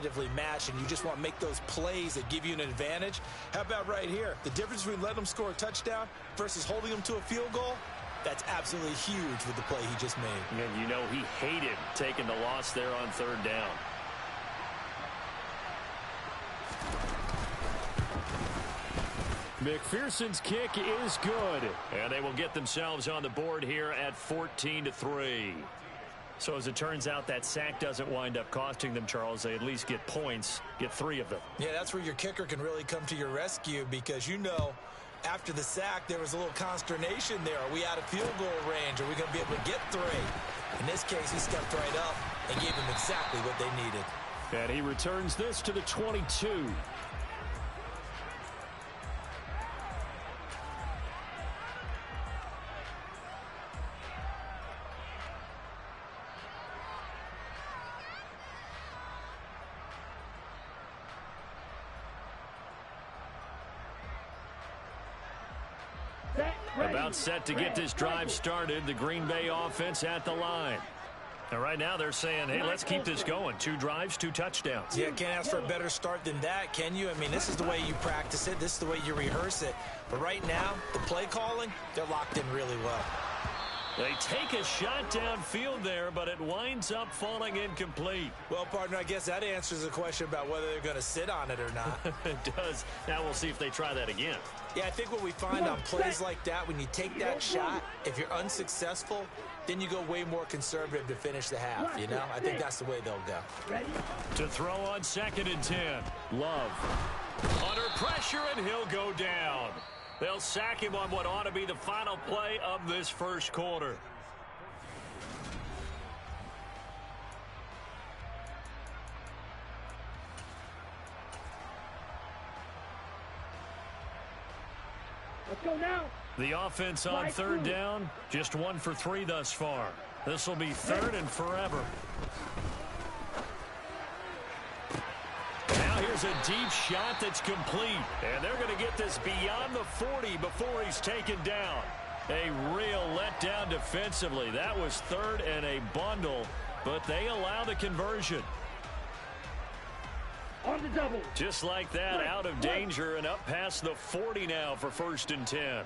competitively matched and you just want to make those plays that give you an advantage. How about right here? The difference between letting them score a touchdown versus holding them to a field goal, that's absolutely huge with the play he just made. And you know he hated taking the loss there on third down. McPherson's kick is good. And they will get themselves on the board here at 14-3. So as it turns out, that sack doesn't wind up costing them, Charles. They at least get points, get 3 of them. Yeah, that's where your kicker can really come to your rescue because, you know, after the sack, there was a little consternation there. Are we out of field goal range? Are we going to be able to get 3? In this case, he stepped right up and gave them exactly what they needed. And he returns this to the 22. About set to get this drive started. The Green Bay offense at the line. And right now they're saying, hey, let's keep this going. 2 drives, 2 touchdowns. Yeah, can't ask for a better start than that, can you? I mean, this is the way you practice it. This is the way you rehearse it. But right now, the play calling, they're locked in really well. They take a shot downfield there, but it winds up falling incomplete. Well, partner, I guess that answers the question about whether they're going to sit on it or not. It does. Now we'll see if they try that again. Yeah, I think what we find on plays like that, when you take that shot, if you're unsuccessful, then you go way more conservative to finish the half, you know? I think that's the way they'll go. To throw on 2nd and 10. Love. Under pressure, and he'll go down. They'll sack him on what ought to be the final play of this first quarter. Let's go now. The offense on 3rd down, just 1 for 3 thus far. This will be 3rd and forever. Now here's a deep shot that's complete. And they're going to get this beyond the 40 before he's taken down. A real letdown defensively. That was 3rd and a bundle, but they allow the conversion. On the double. Just like that, out of danger and up past the 40 now for 1st and 10.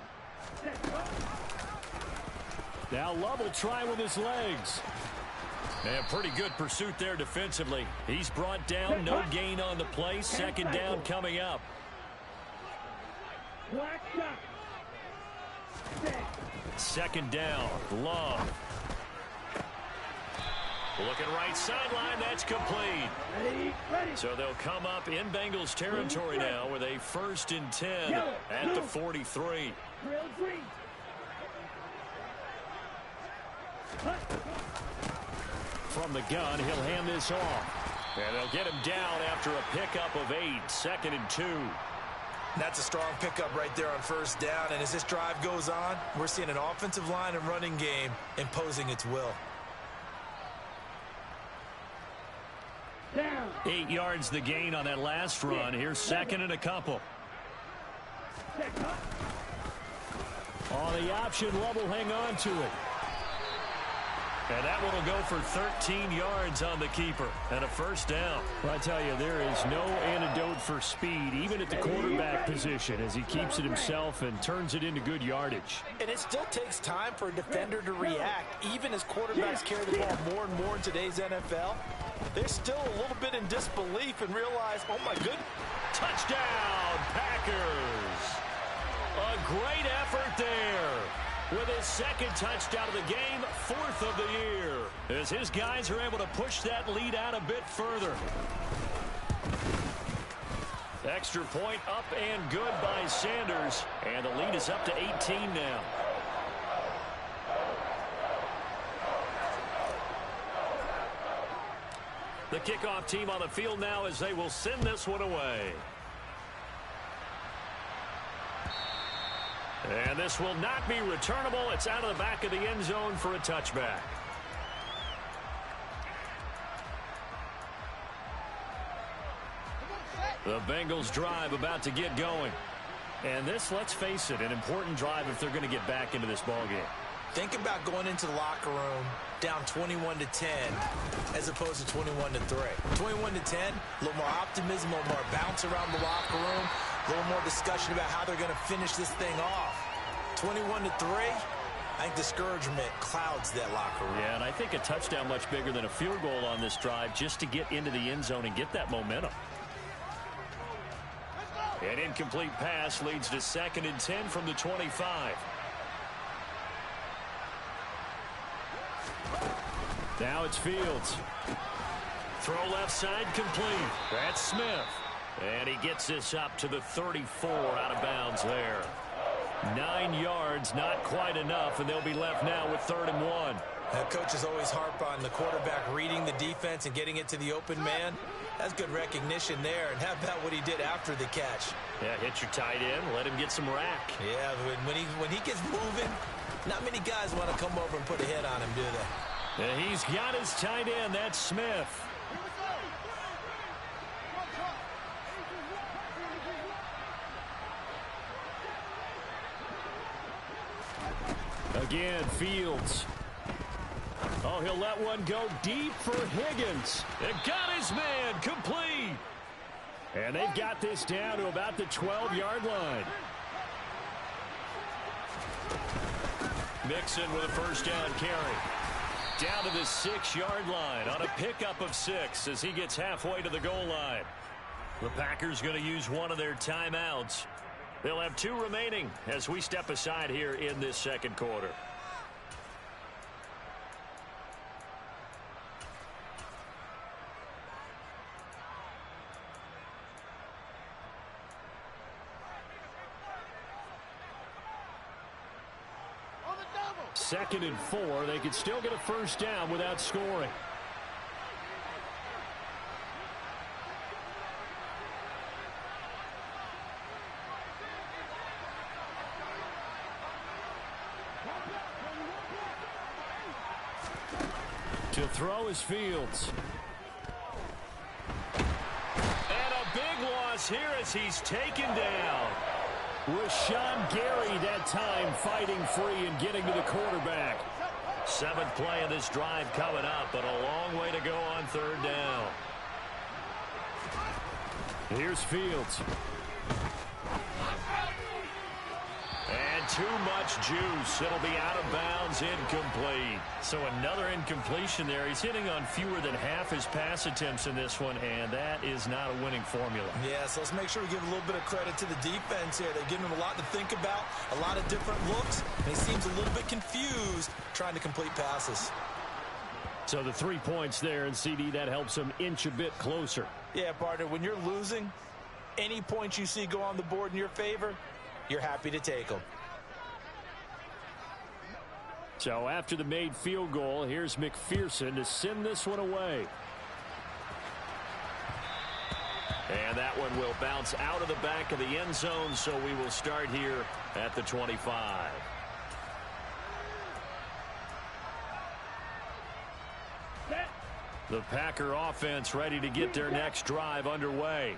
Now Love will try with his legs. And pretty good pursuit there defensively. He's brought down, no gain on the play. 2nd down coming up. 2nd down, Love. Looking right sideline, that's complete. So they'll come up in Bengals territory now with a 1st and 10 at the 43. From the gun, he'll hand this off. And they'll get him down after a pickup of 8, 2nd and 2. That's a strong pickup right there on 1st down. And as this drive goes on, we're seeing an offensive line and running game imposing its will. 8 yards the gain on that last run. Here's 2nd and a couple. On the option, Love will hang on to it. And that one will go for 13 yards on the keeper and a 1st down. Well, I tell you, there is no antidote for speed, even at the quarterback position, as he keeps it himself and turns it into good yardage. And it still takes time for a defender to react. Even as quarterbacks carry the ball more and more in today's NFL, they're still a little bit in disbelief and realize, oh my goodness. Touchdown, Packers. A great effort there. With his 2nd touchdown of the game, 4th of the year. As his guys are able to push that lead out a bit further. Extra point up and good by Sanders. And the lead is up to 18 now. The kickoff team on the field now as they will send this one away. And this will not be returnable. It's out of the back of the end zone for a touchback. The Bengals drive about to get going. And this, let's face it, an important drive if they're going to get back into this ballgame. Think about going into the locker room down 21-10 as opposed to 21-3. 21-10, a little more optimism, a little more bounce around the locker room, a little more discussion about how they're going to finish this thing off. 21-3, I think discouragement clouds that locker room. Yeah, and I think a touchdown much bigger than a field goal on this drive just to get into the end zone and get that momentum. An incomplete pass leads to 2nd and 10 from the 25. Now it's Fields. Throw left side complete. That's Smith. And he gets this up to the 34 out of bounds there. 9 yards, not quite enough, and they'll be left now with 3rd and 1. Coaches always harp on the quarterback reading the defense and getting it to the open man. That's good recognition there. And how about what he did after the catch? Yeah, hit your tight end, let him get some rack. Yeah, when he gets moving, not many guys want to come over and put a hit on him, do they? And he's got his tight end. That's Smith. Again, Fields. Oh, he'll let one go deep for Higgins. It got his man complete. And they've got this down to about the 12-yard line. Mixon with a first down carry. Down to the 6-yard line on a pickup of 6 as he gets halfway to the goal line. The Packers going to use one of their timeouts. They'll have 2 remaining as we step aside here in this second quarter. Second and 4. They could still get a first down without scoring. To throw is Fields. And a big loss here as he's taken down. Rashawn Gary that time fighting free and getting to the quarterback. 7th play of this drive coming up, but a long way to go on 3rd down. Here's Fields. And too much juice. It'll be out of bounds, incomplete. So another incompletion there. He's hitting on fewer than half his pass attempts in this one, and that is not a winning formula. Yeah, so let's make sure we give a little bit of credit to the defense here. They've given him a lot to think about, a lot of different looks, and he seems a little bit confused trying to complete passes. So the 3 points there, and CD, that helps him inch a bit closer. Yeah, partner, when you're losing, any points you see go on the board in your favor, you're happy to take them. So after the made field goal, here's McPherson to send this one away. And that one will bounce out of the back of the end zone, so we will start here at the 25. The Packer offense ready to get their next drive underway.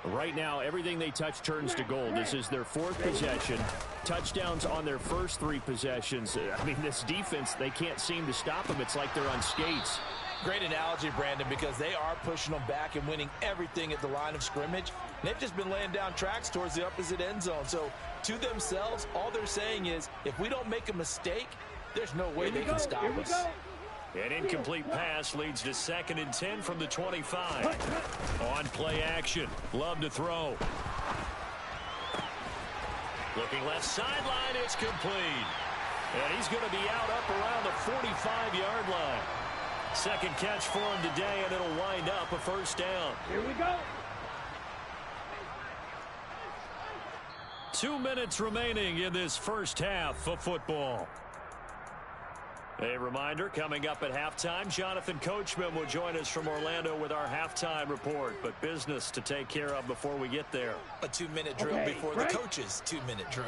Right now, everything they touch turns to gold. This is their 4th possession. Touchdowns on their first 3 possessions. I mean, this defense, they can't seem to stop them. It's like they're on skates. Great analogy, Brandon, because they are pushing them back and winning everything at the line of scrimmage. And they've just been laying down tracks towards the opposite end zone. So, to themselves, all they're saying is, if we don't make a mistake, there's no way they can stop us. An incomplete pass leads to 2nd and 10 from the 25. On play action. Love to throw. Looking left sideline. It's complete. And he's going to be out up around the 45-yard line. Second catch for him today, and it'll wind up a first down. Here we go. 2 minutes remaining in this first half of football. A reminder, coming up at halftime, Jonathan Coachman will join us from Orlando with our halftime report, but business to take care of before we get there. A 2-minute drill before the coach's 2-minute drill.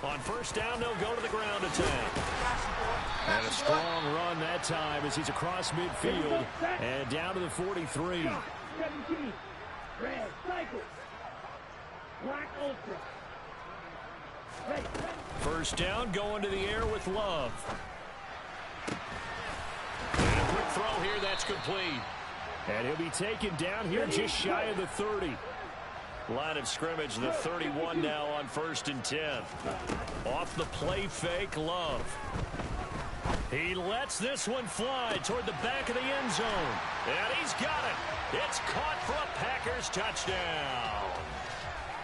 On first down, they'll go to the ground attack. And a strong run that time as he's across midfield and down to the 43. 17. Red, cycle. Black Ultra. Ready. First down, going to the air with Love. And a quick throw here, that's complete. And he'll be taken down here just shy of the 30. Line of scrimmage, the 31 now on 1st and 10. Off the play fake, Love. He lets this one fly toward the back of the end zone. And he's got it. It's caught for a Packers touchdown.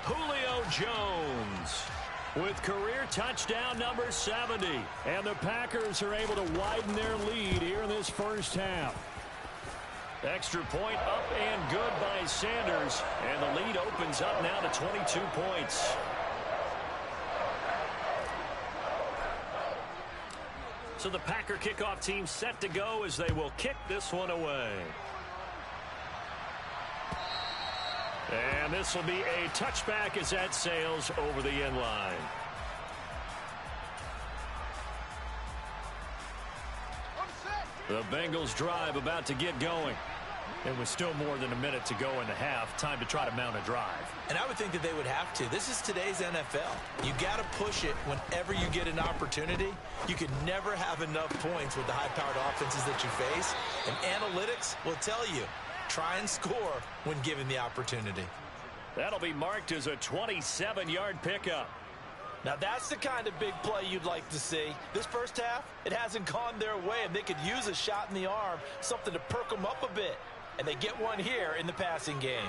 Julio Jones with career touchdown number 70. And the Packers are able to widen their lead here in this first half. Extra point up and good by Sanders. And the lead opens up now to 22 points. So the Packer kickoff team set to go as they will kick this one away. And this will be a touchback as that sails over the end line. The Bengals drive about to get going. It was still more than a minute to go in the half. Time to try to mount a drive. And I would think that they would have to. This is today's NFL. You got to push it whenever you get an opportunity. You can never have enough points with the high-powered offenses that you face. And analytics will tell you, try and score when given the opportunity. That'll be marked as a 27-yard pickup. Now that's the kind of big play you'd like to see. This first half, it hasn't gone their way, and they could use a shot in the arm, something to perk them up a bit. And they get one here in the passing game.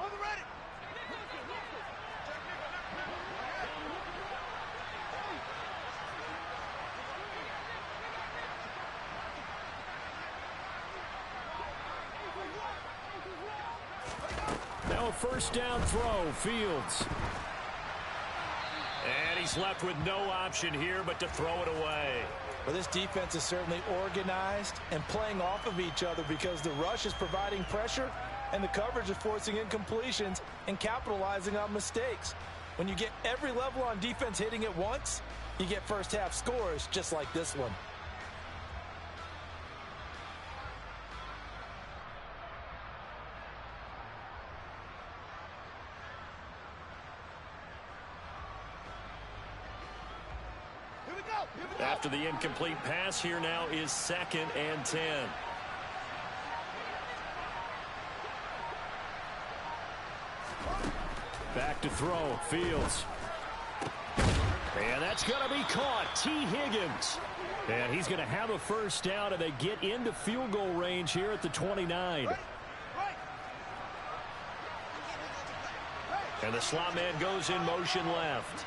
On the ready. Now a first down throw, Fields. And he's left with no option here but to throw it away. Well, this defense is certainly organized and playing off of each other because the rush is providing pressure and the coverage is forcing incompletions and capitalizing on mistakes. When you get every level on defense hitting at once, you get first half scores just like this one. After the incomplete pass, here now is 2nd and 10. Back to throw, Fields. And that's going to be caught. T. Higgins. And he's going to have a first down, and they get into field goal range here at the 29. And the slot man goes in motion left.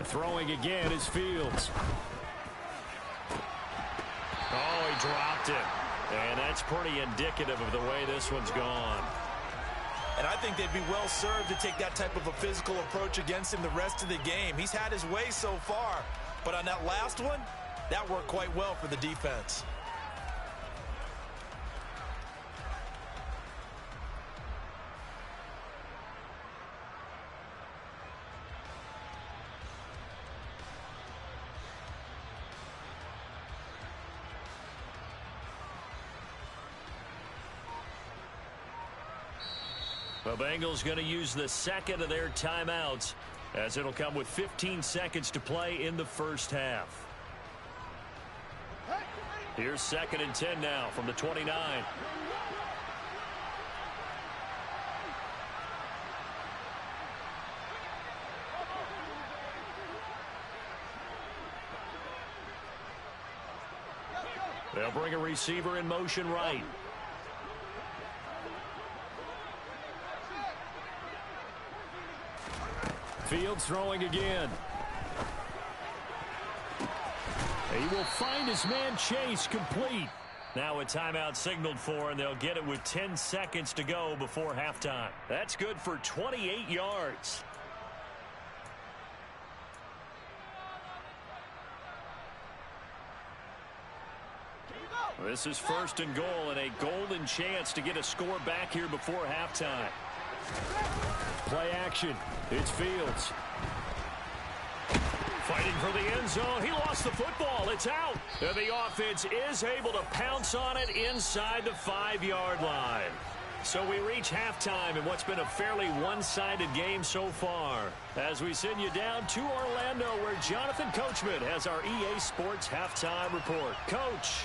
Throwing again is Fields. Oh, he dropped it. And that's pretty indicative of the way this one's gone. And I think they'd be well served to take that type of a physical approach against him the rest of the game. He's had his way so far, but on that last one, that worked quite well for the defense. The Bengals going to use the second of their timeouts as it'll come with 15 seconds to play in the first half. Here's 2nd and 10 now from the 29. They'll bring a receiver in motion right. Fields throwing again. He will find his man Chase complete. Now a timeout signaled for, and they'll get it with 10 seconds to go before halftime. That's good for 28 yards. This is 1st and goal and a golden chance to get a score back here before halftime. Play action. It's Fields. Fighting for the end zone. He lost the football. It's out. And the offense is able to pounce on it inside the 5-yard line. So we reach halftime in what's been a fairly one-sided game so far. As we send you down to Orlando, where Jonathan Coachman has our EA Sports halftime report. Coach.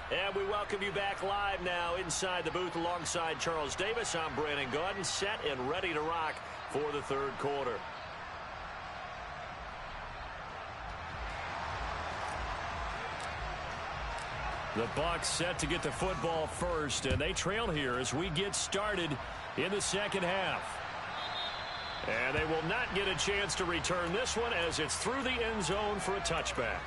And we welcome you back live now inside the booth alongside Charles Davis. I'm Brandon Gaudin, set and ready to rock for the third quarter. The Bucs set to get the football first, and they trail here as we get started in the second half. And they will not get a chance to return this one as it's through the end zone for a touchback.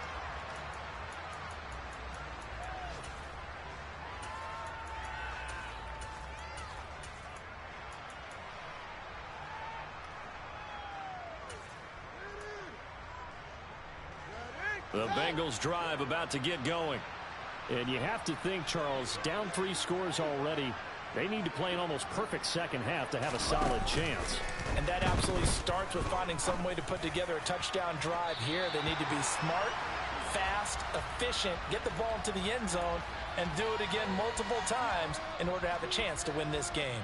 The Bengals drive about to get going. And you have to think, Charles, down 3 scores already. They need to play an almost perfect second half to have a solid chance. And that absolutely starts with finding some way to put together a touchdown drive here. They need to be smart, fast, efficient, get the ball into the end zone, and do it again multiple times in order to have a chance to win this game.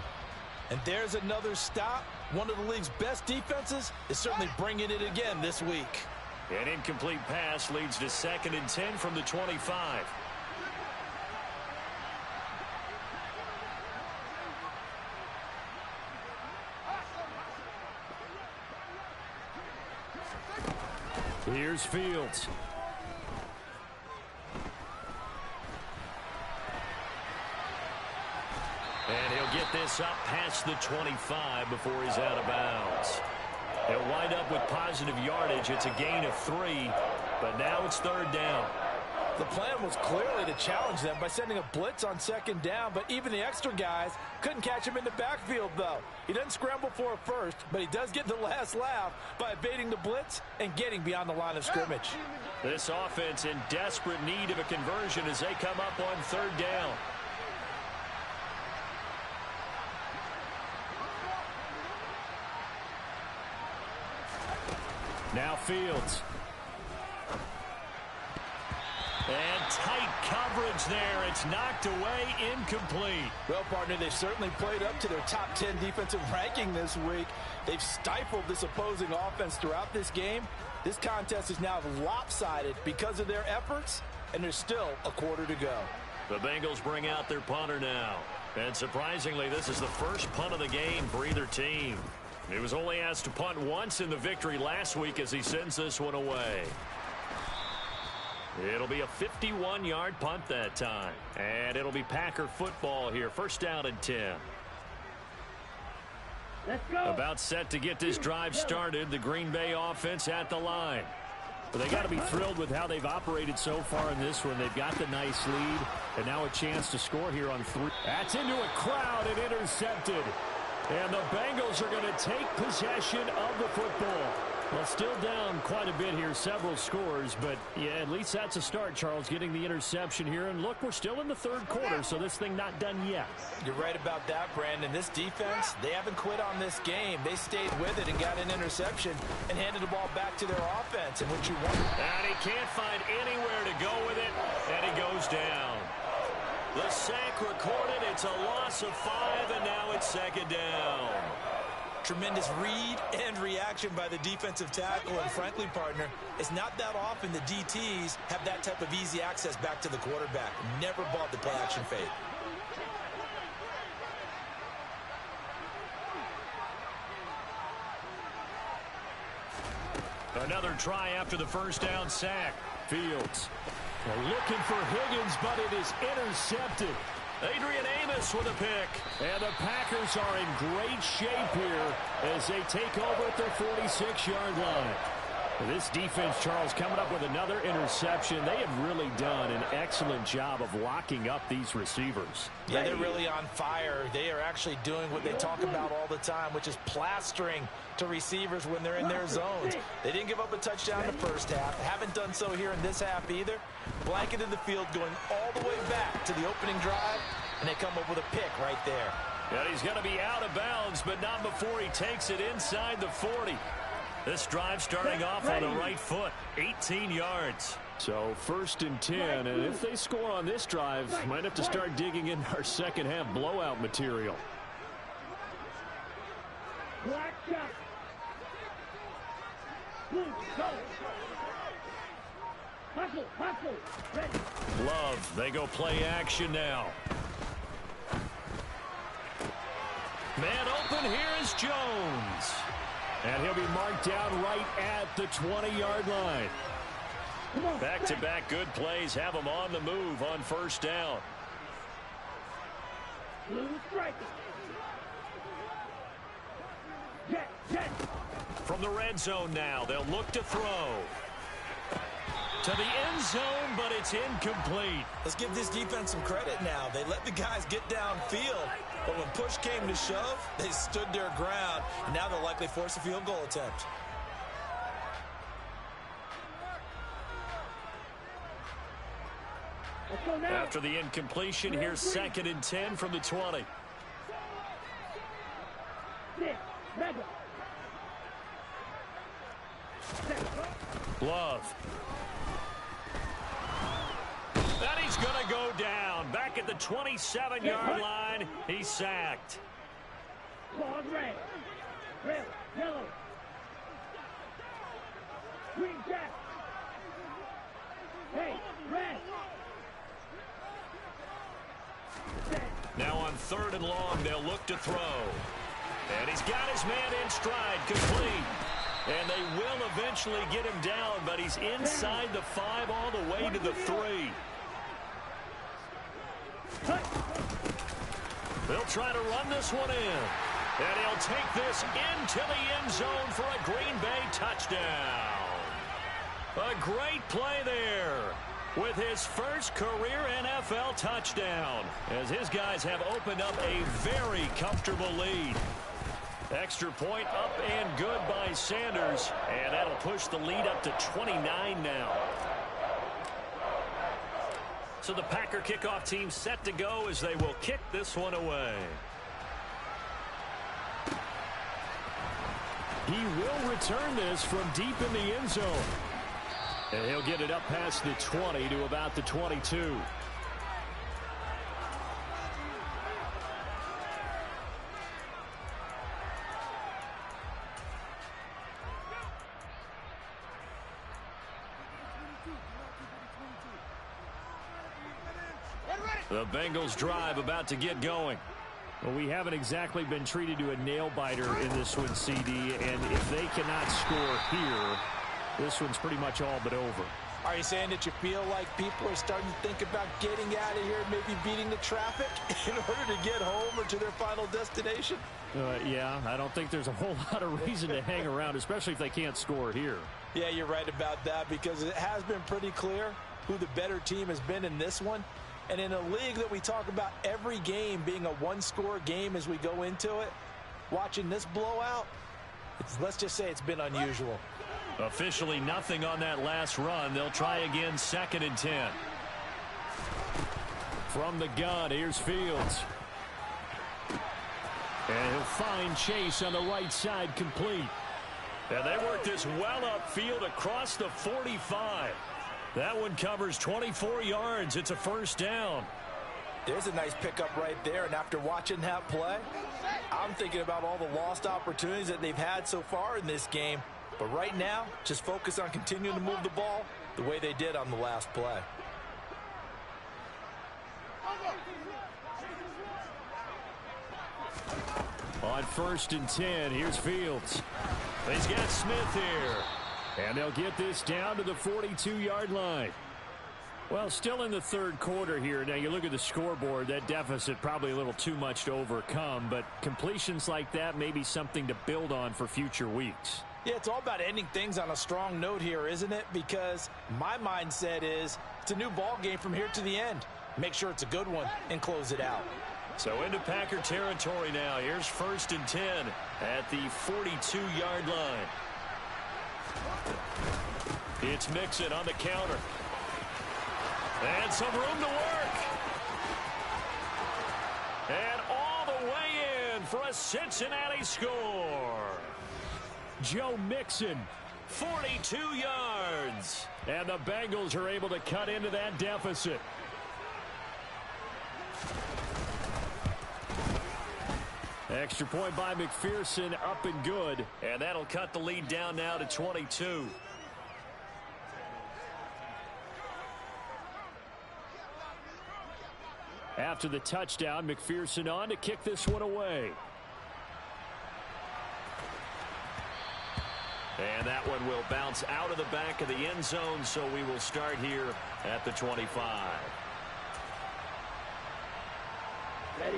And there's another stop. One of the league's best defenses is certainly bringing it again this week. An incomplete pass leads to 2nd and 10 from the 25. Here's Fields. And he'll get this up past the 25 before he's out of bounds. They'll wind up with positive yardage. It's a gain of 3, but now it's 3rd down. The plan was clearly to challenge them by sending a blitz on 2nd down, but even the extra guys couldn't catch him in the backfield, though. He doesn't scramble for it first, but he does get the last laugh by evading the blitz and getting beyond the line of scrimmage. This offense in desperate need of a conversion as they come up on 3rd down. Now Fields. And tight coverage there. It's knocked away, incomplete. Well, partner, they've certainly played up to their top 10 defensive ranking this week. They've stifled this opposing offense throughout this game. This contest is now lopsided because of their efforts, and there's still a quarter to go. The Bengals bring out their punter now. And surprisingly, this is the first punt of the game for either team. He was only asked to punt once in the victory last week as he sends this one away. It'll be a 51-yard punt that time. And it'll be Packer football here. 1st down and 10. Let's go. About set to get this drive started. The Green Bay offense at the line. But they got to be thrilled with how they've operated so far in this one. They've got the nice lead, and now a chance to score here on 3. That's into a crowd and intercepted. And the Bengals are going to take possession of the football. Well, still down quite a bit here, several scores, but yeah, at least that's a start, Charles, getting the interception here. And look, we're still in the 3rd quarter, so this thing not done yet. You're right about that, Brandon. This defense, they haven't quit on this game. They stayed with it and got an interception and handed the ball back to their offense. And what you want... And he can't find anywhere to go with it, and he goes down. The sack recorded. It's a loss of 5, and now it's 2nd down. Tremendous read and reaction by the defensive tackle, and frankly, partner, it's not that often the DTs have that type of easy access back to the quarterback. Never bought the play-action fade. Another try after the 1st down sack. Fields. They're looking for Higgins, but it is intercepted. Adrian Amos with a pick. And the Packers are in great shape here as they take over at their 46-yard line. This defense, Charles, coming up with another interception. They have really done an excellent job of locking up these receivers. Yeah, they're really on fire. They are actually doing what they talk about all the time, which is plastering to receivers when they're in their zones. They didn't give up a touchdown in the first half. Haven't done so here in this half either. Blanketed the field going all the way back to the opening drive, and they come up with a pick right there. And he's going to be out of bounds, but not before he takes it inside the 40. This drive starting off on the right foot, 18 yards. So 1st and 10, and if they score on this drive, might have to start digging in our second half blowout material. Love, they go play action now. Man open, here is Jones. And he'll be marked down right at the 20-yard line. Back-to-back good plays have him on the move on 1st down. From the red zone now, they'll look to throw. To the end zone, but it's incomplete. Let's give this defense some credit now. They let the guys get downfield, but when push came to shove, they stood their ground, and now they'll likely force a field goal attempt. After the incompletion, here's 2nd and 10 from the 20. Love. And he's going to go down. Back at the 27-yard line, he's sacked. Red, yellow, green jack. Hey, red. Now on 3rd and long, they'll look to throw. And he's got his man in stride, complete. And they will eventually get him down, but he's inside the 5 all the way to the 3. They'll try to run this one in. And he'll take this into the end zone for a Green Bay touchdown. A great play there with his first career NFL touchdown, as his guys have opened up a very comfortable lead. Extra point up and good by Sanders, and that'll push the lead up to 29 now. So the Packer kickoff team set to go as they will kick this one away. He will return this from deep in the end zone. And he'll get it up past the 20 to about the 22. The Bengals drive about to get going. Well, we haven't exactly been treated to a nail-biter in this one, CD, and if they cannot score here, this one's pretty much all but over. Are you saying that you feel like people are starting to think about getting out of here, maybe beating the traffic in order to get home or to their final destination? Yeah, I don't think there's a whole lot of reason to hang around, especially if they can't score here. Yeah, you're right about that, because it has been pretty clear who the better team has been in this one. And in a league that we talk about every game being a one-score game as we go into it, watching this blowout, let's just say it's been unusual. Officially nothing on that last run. They'll try again, 2nd and 10. From the gun, here's Fields. And he'll find Chase on the right side, complete. And they work this well upfield across the 45. That one covers 24 yards. It's a 1st down. There's a nice pickup right there, and after watching that play, I'm thinking about all the lost opportunities that they've had so far in this game. But right now, just focus on continuing to move the ball the way they did on the last play. On 1st and 10, here's Fields. He's got Smith here. And they'll get this down to the 42-yard line. Well, still in the 3rd quarter here. Now, you look at the scoreboard, that deficit probably a little too much to overcome, but completions like that may be something to build on for future weeks. Yeah, it's all about ending things on a strong note here, isn't it? Because my mindset is it's a new ball game from here to the end. Make sure it's a good one and close it out. So into Packer territory now. Here's 1st and 10 at the 42-yard line. It's Mixon on the counter. And some room to work. And all the way in for a Cincinnati score. Joe Mixon. 42 yards. And the Bengals are able to cut into that deficit. Extra point by McPherson, up and good. And that'll cut the lead down now to 22. After the touchdown, McPherson on to kick this one away. And that one will bounce out of the back of the end zone, so we will start here at the 25.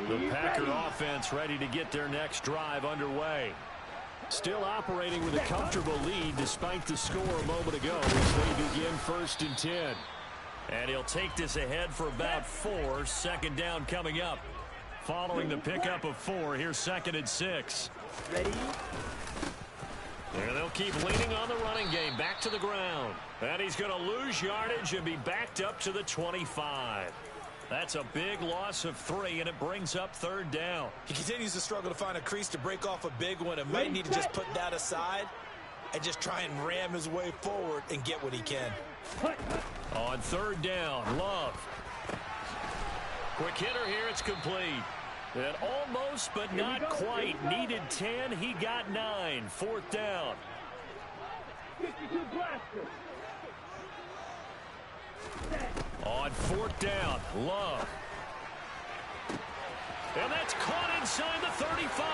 The Packer offense ready to get their next drive underway. Still operating with a comfortable lead despite the score a moment ago as they begin 1st and 10. And he'll take this ahead for about 4. 2nd down coming up. Following the pickup of 4, here's 2nd and 6. Ready? There they'll keep leaning on the running game. Back to the ground. And he's going to lose yardage and be backed up to the 25. That's a big loss of 3, and it brings up 3rd down. He continues to struggle to find a crease to break off a big one and might need to just put that aside and just try and ram his way forward and get what he can. On 3rd down, Love. Quick hitter here, it's complete. And almost, but not quite. Needed 10, he got 9. 4th down. 52 blaster. On 4th down, Love. And that's caught inside the 35.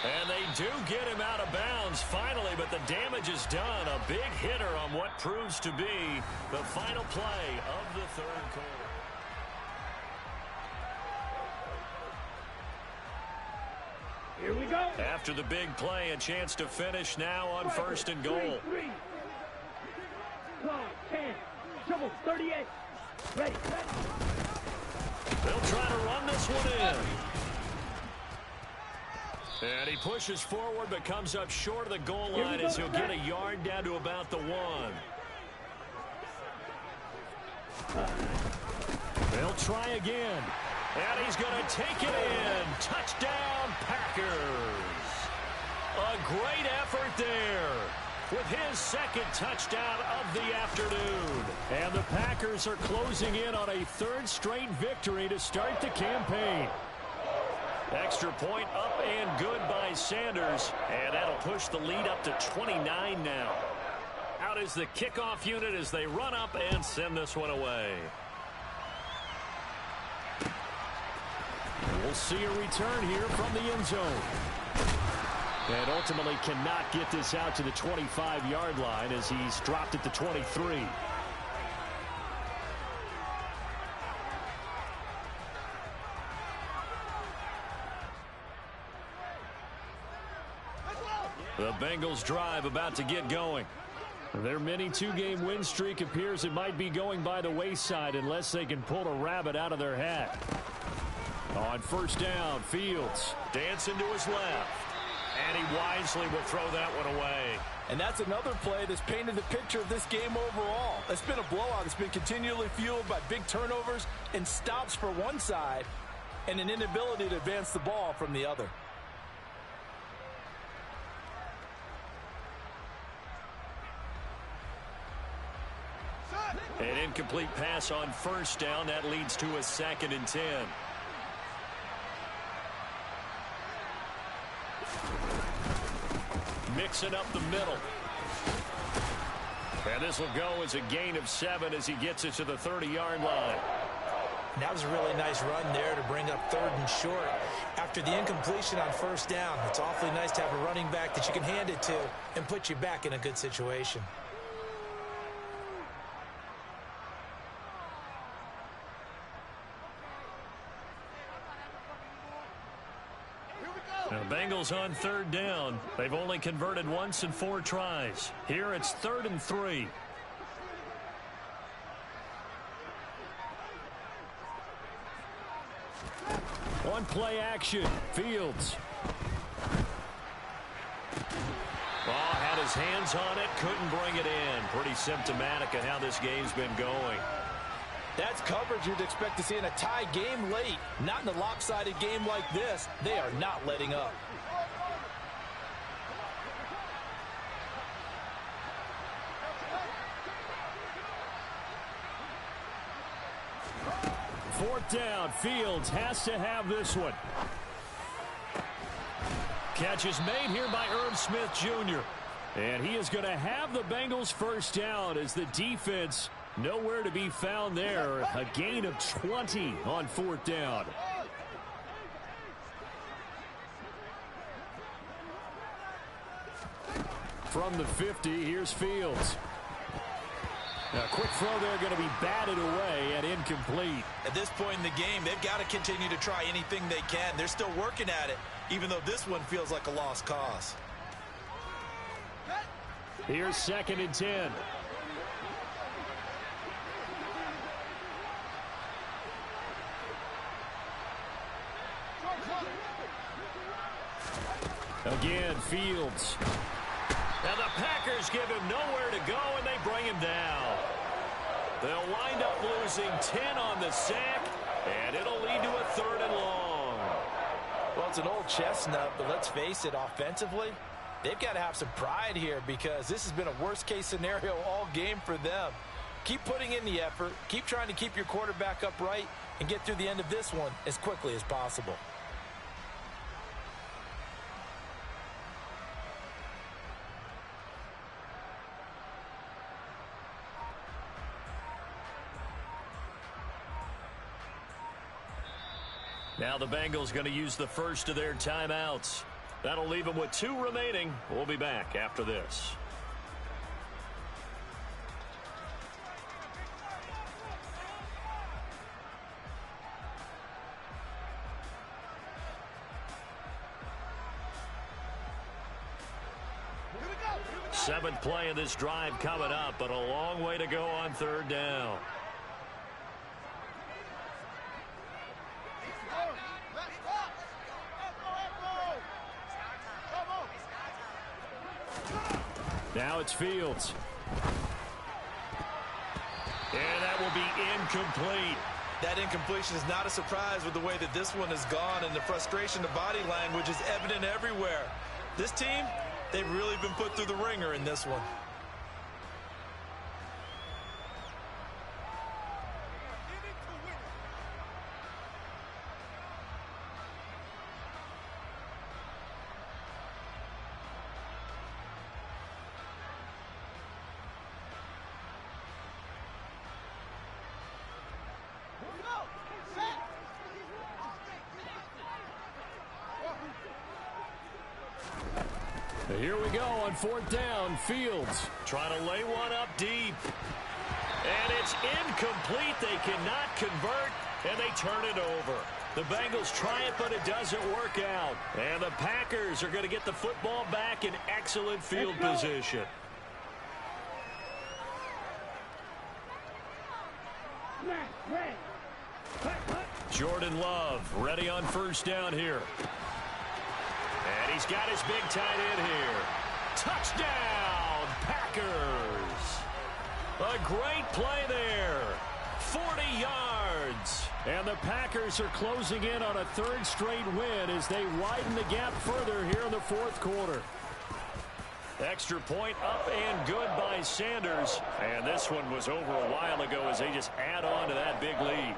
And they do get him out of bounds finally, but the damage is done. A big hitter on what proves to be the final play of the 3rd quarter. Here we go. After the big play, a chance to finish now on 1st and goal. 3. 10. Trouble 38. Ready. They'll try to run this one in. And he pushes forward but comes up short of the goal line as he'll get a yard down to about the 1. They'll try again. And he's going to take it in. Touchdown, Packers. A great effort there with his 2nd touchdown of the afternoon. And the Packers are closing in on a 3rd straight victory to start the campaign. Extra point up and good by Sanders. And that'll push the lead up to 29 now. Out is the kickoff unit as they run up and send this one away. We'll see a return here from the end zone. And ultimately cannot get this out to the 25-yard line as he's dropped at the 23. The Bengals drive about to get going. Their mini 2-game win streak appears it might be going by the wayside unless they can pull a rabbit out of their hat. On 1st down, Fields dancing to his left. And he wisely will throw that one away. And that's another play that's painted the picture of this game overall. It's been a blowout. It's been continually fueled by big turnovers and stops for one side and an inability to advance the ball from the other. An incomplete pass on 1st down. That leads to a 2nd and 10. Mixing up the middle. And this will go as a gain of 7 as he gets it to the 30-yard line. That was a really nice run there to bring up 3rd and short. After the incompletion on 1st down, it's awfully nice to have a running back that you can hand it to and put you back in a good situation. Now, the Bengals on third down. They've only converted once in 4 tries. Here it's 3rd and 3. One play action. Fields. Ball had his hands on it. Couldn't bring it in. Pretty symptomatic of how this game's been going. That's coverage you'd expect to see in a tie game late. Not in a lopsided game like this. They are not letting up. Fourth down. Fields has to have this one. Catch is made here by Irv Smith Jr. And he is going to have the Bengals first down as the defense nowhere to be found there. A gain of 20 on fourth down. From the 50, here's Fields. A quick throw there going to be batted away and incomplete. At this point in the game, they've got to continue to try anything they can. They're still working at it, even though this one feels like a lost cause. Here's 2nd and 10. Again, Fields. Now the Packers give him nowhere to go, and they bring him down. They'll wind up losing 10 on the sack, and it'll lead to a 3rd and long. Well, it's an old chestnut, but let's face it, offensively, they've got to have some pride here because this has been a worst-case scenario all game for them. Keep putting in the effort. Keep trying to keep your quarterback upright and get through the end of this one as quickly as possible. Now the Bengals going to use the first of their timeouts. That'll leave them with 2 remaining. We'll be back after this. Seventh play of this drive coming up, but a long way to go on third down. Now it's Fields. And that will be incomplete. That incompletion is not a surprise with the way that this one has gone, and the frustration, the body language is evident everywhere. This team, they've really been put through the ringer in this one. Here we go on fourth down. Fields trying to lay one up deep. And it's incomplete. They cannot convert, and they turn it over. The Bengals try it, but it doesn't work out. And the Packers are going to get the football back in excellent field position. Jordan Love ready on first down here. And he's got his big tight end here. Touchdown, Packers. A great play there. 40 yards. And the Packers are closing in on a third straight win as they widen the gap further here in the fourth quarter. Extra point up and good by Sanders. And this one was over a while ago as they just add on to that big lead.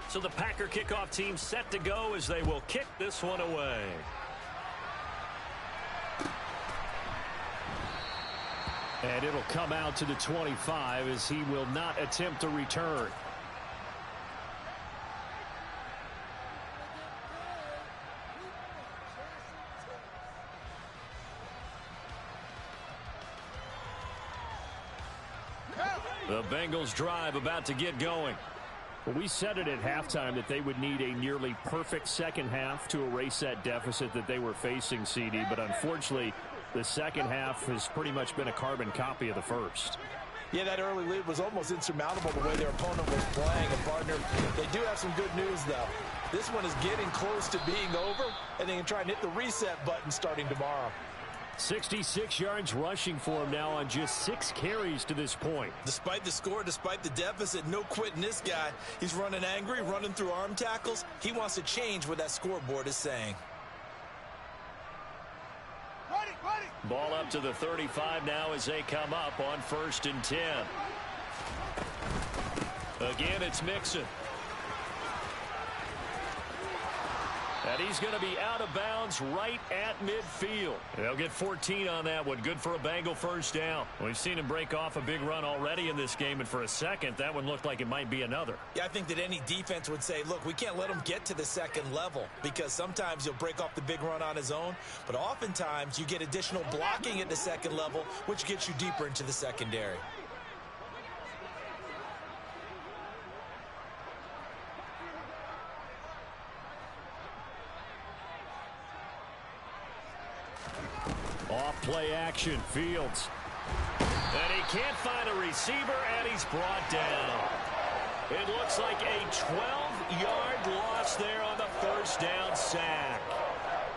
So the Packer kickoff team set to go as they will kick this one away. And it'll come out to the 25 as he will not attempt to return. The Bengals drive about to get going. Well, we said it at halftime that they would need a nearly perfect second half to erase that deficit that they were facing, CD. But unfortunately, the second half has pretty much been a carbon copy of the first. Yeah, that early lead was almost insurmountable the way their opponent was playing. And, partner, they do have some good news, though. This one is getting close to being over, and they can try and hit the reset button starting tomorrow. 66 yards rushing for him now on just 6 carries to this point. Despite the score, despite the deficit, no quitting this guy. He's running angry, running through arm tackles. He wants to change what that scoreboard is saying. Ball up to the 35 now as they come up on 1st and 10. Again, it's Mixon. And he's going to be out of bounds right at midfield. They'll get 14 on that one. Good for a Bengal first down. We've seen him break off a big run already in this game, and for a second, that one looked like it might be another. Yeah, I think that any defense would say, look, we can't let him get to the second level, because sometimes he'll break off the big run on his own, but oftentimes you get additional blocking at the second level, which gets you deeper into the secondary. Off play action, Fields. And he can't find a receiver, and he's brought down. It looks like a 12-yard loss there on the first down sack.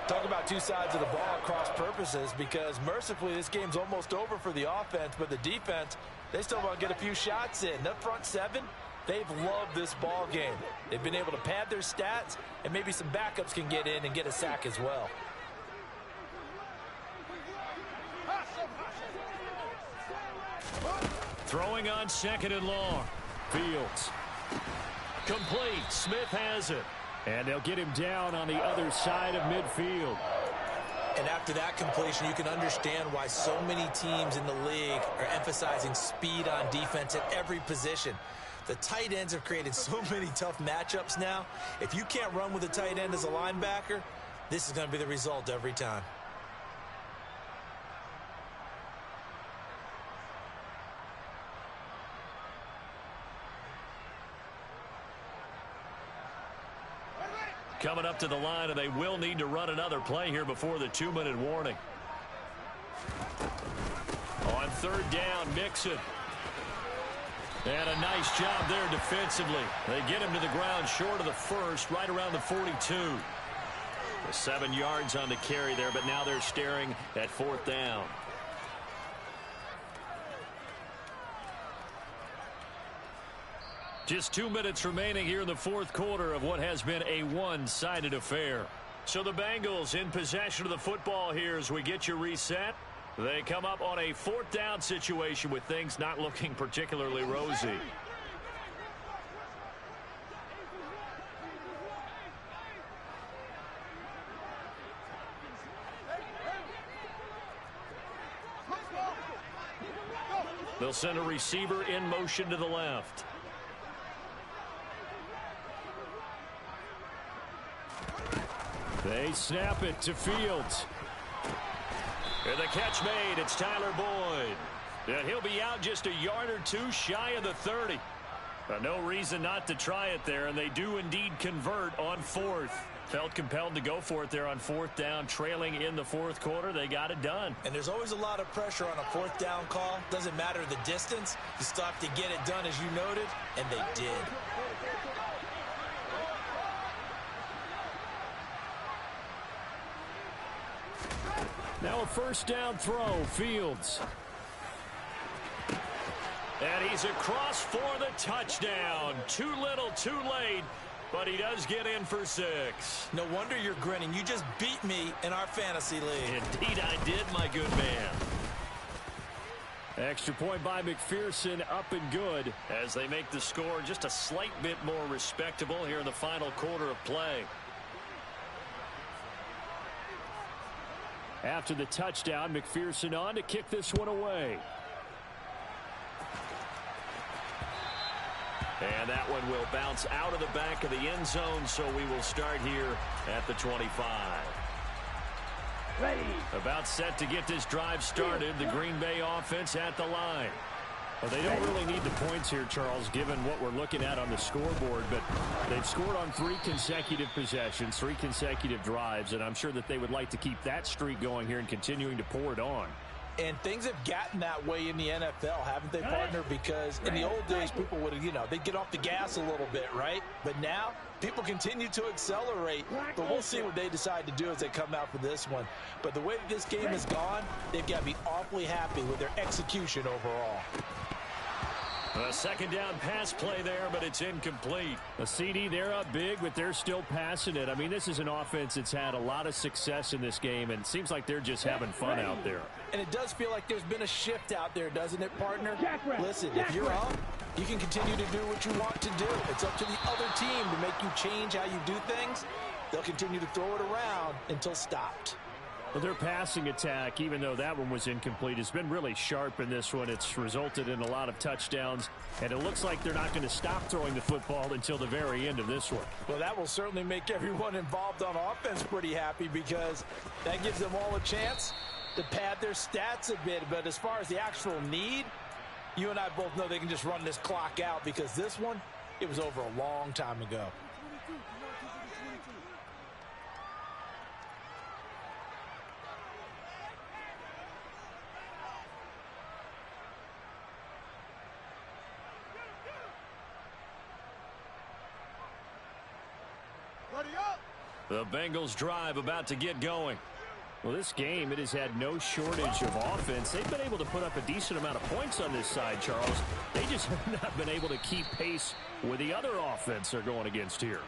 Talk about two sides of the ball at cross purposes, because mercifully this game's almost over for the offense, but the defense, they still want to get a few shots in. That front seven, they've loved this ball game. They've been able to pad their stats, and maybe some backups can get in and get a sack as well. Throwing on 2nd and long. Fields. Complete. Smith has it. And they'll get him down on the other side of midfield. And after that completion, you can understand why so many teams in the league are emphasizing speed on defense at every position. The tight ends have created so many tough matchups now. If you can't run with a tight end as a linebacker, this is going to be the result every time. Coming up to the line, and they will need to run another play here before the 2-minute warning. On 3rd down, Mixon. And a nice job there defensively. They get him to the ground short of the first, right around the 42. 7 yards on the carry there, but now they're staring at 4th down. Just 2 minutes remaining here in the 4th quarter of what has been a one-sided affair. So the Bengals in possession of the football here as we get you reset. They come up on a 4th down situation with things not looking particularly rosy. They'll send a receiver in motion to the left. They snap it to Fields. And the catch made. It's Tyler Boyd. And he'll be out just a yard or two shy of the 30. No reason not to try it there, and they do indeed convert on 4th. Felt compelled to go for it there on 4th down, trailing in the 4th quarter. They got it done. And there's always a lot of pressure on a 4th down call. Doesn't matter the distance. You still have to get it done, as you noted, and they did. Now a 1st down throw, Fields. And he's across for the touchdown. Too little, too late, but he does get in for 6. No wonder you're grinning. You just beat me in our fantasy league. Indeed I did, my good man. Extra point by McPherson, up and good. As they make the score just a slight bit more respectable here in the final quarter of play. After the touchdown, McPherson on to kick this one away. And that one will bounce out of the back of the end zone, so we will start here at the 25. Ready. About set to get this drive started. The Green Bay offense at the line. Well, they don't really need the points here, Charles, given what we're looking at on the scoreboard. But they've scored on 3 consecutive possessions, 3 consecutive drives, and I'm sure that they would like to keep that streak going here and continuing to pour it on. And things have gotten that way in the NFL, haven't they, partner? Because in the old days, people would, they'd get off the gas a little bit, right? But now, people continue to accelerate. But we'll see what they decide to do as they come out for this one. But the way that this game has gone, they've got to be awfully happy with their execution overall. A second down pass play there, but it's incomplete. A CD, they're up big, but they're still passing it. I mean, this is an offense that's had a lot of success in this game, and it seems like they're just having fun out there. And it does feel like there's been a shift out there, doesn't it, partner? Listen, if you're up, you can continue to do what you want to do. It's up to the other team to make you change how you do things. They'll continue to throw it around until stopped. Well, their passing attack, even though that one was incomplete, has been really sharp in this one. It's resulted in a lot of touchdowns, and it looks like they're not going to stop throwing the football until the very end of this one. Well, that will certainly make everyone involved on offense pretty happy because that gives them all a chance to pad their stats a bit. But as far as the actual need, you and I both know they can just run this clock out because this one, it was over a long time ago. The Bengals drive about to get going. Well, this game, it has had no shortage of offense. They've been able to put up a decent amount of points on this side, Charles. They just have not been able to keep pace with the other offense they're going against here.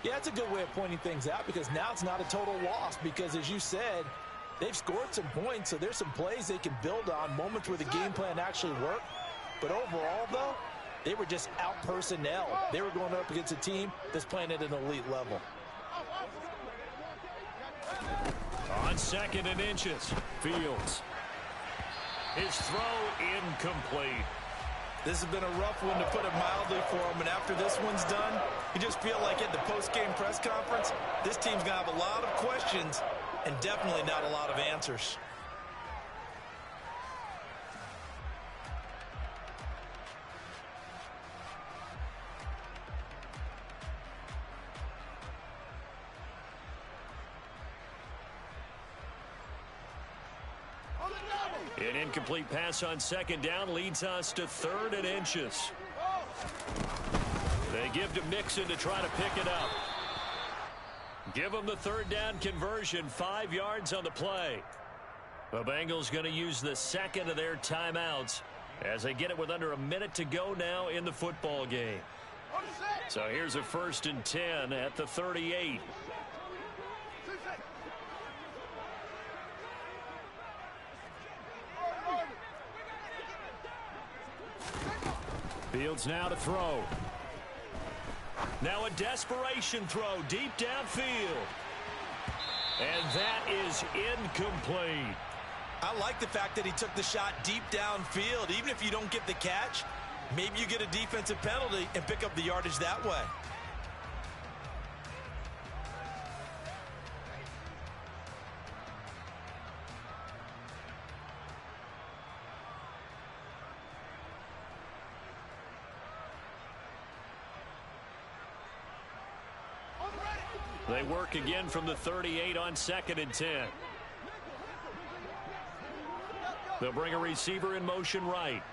Yeah, that's a good way of pointing things out because now it's not a total loss because, as you said, they've scored some points, so there's some plays they can build on, moments where the game plan actually worked. But overall, though, they were just out personnel. They were going up against a team that's playing at an elite level. On 2nd and inches, Fields. His throw incomplete. This has been a rough one, to put it mildly, for him. And after this one's done, you just feel like at the post-game press conference, this team's going to have a lot of questions and definitely not a lot of answers. An incomplete pass on 2nd down leads us to 3rd and inches. They give to Mixon to try to pick it up. Give them the 3rd down conversion, 5 yards on the play. The Bengals going to use the 2nd of their timeouts as they get it with under a minute to go now in the football game. So here's a 1st and 10 at the 38. Fields now to throw. Now a desperation throw deep downfield. And that is incomplete. I like the fact that he took the shot deep downfield. Even if you don't get the catch, maybe you get a defensive penalty and pick up the yardage that way. They work again from the 38 on 2nd and 10. They'll bring a receiver in motion right.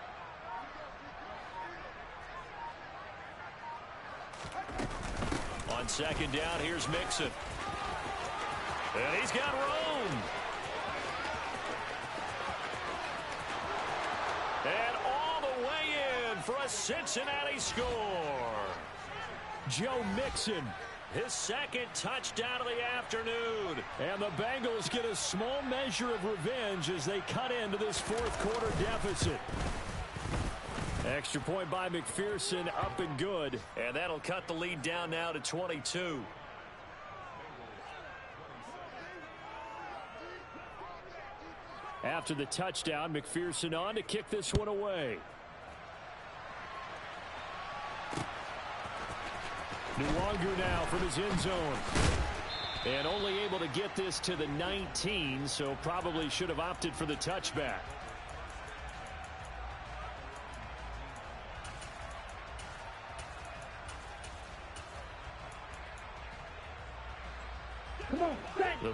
On 2nd down, here's Mixon. And he's got room. And all the way in for a Cincinnati score. Joe Mixon. His 2nd touchdown of the afternoon. And the Bengals get a small measure of revenge as they cut into this 4th quarter deficit. Extra point by McPherson, up and good. And that'll cut the lead down now to 22. After the touchdown, McPherson on to kick this one away. Nwangu now from his end zone. And only able to get this to the 19, so probably should have opted for the touchback.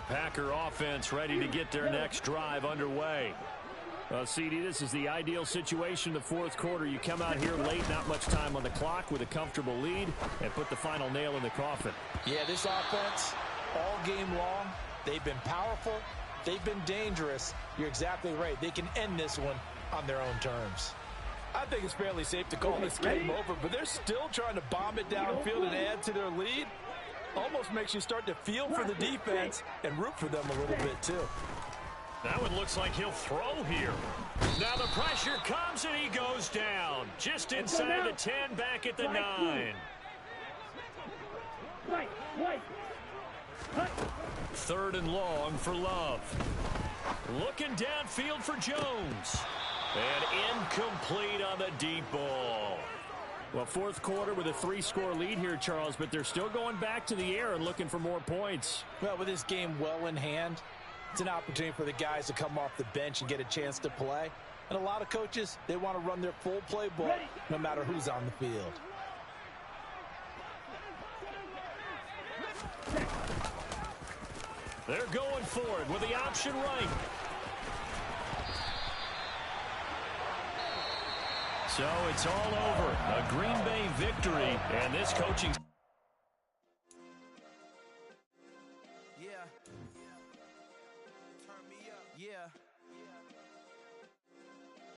Packer offense ready to get their next drive underway. Well, CD, this is the ideal situation in the fourth quarter. You come out here late, not much time on the clock, with a comfortable lead, and put the final nail in the coffin. Yeah, this offense, all game long, they've been powerful, they've been dangerous. You're exactly right. They can end this one on their own terms. I think it's fairly safe to call this game over, but they're still trying to bomb it downfield and add to their lead. Almost makes you start to feel for the defense and root for them a little bit, too. That one looks like he'll throw here. Now the pressure comes and he goes down. Just inside the 10, back at the 9. Third and long for Love. Looking downfield for Jones. And incomplete on the deep ball. Well, fourth quarter with a 3-score lead here, Charles, but they're still going back to the air and looking for more points. Well, with this game well in hand, it's an opportunity for the guys to come off the bench and get a chance to play. And a lot of coaches, they want to run their full playbook no matter who's on the field. They're going for it with the option right. So it's all over. A Green Bay victory, and this coaching... Yeah.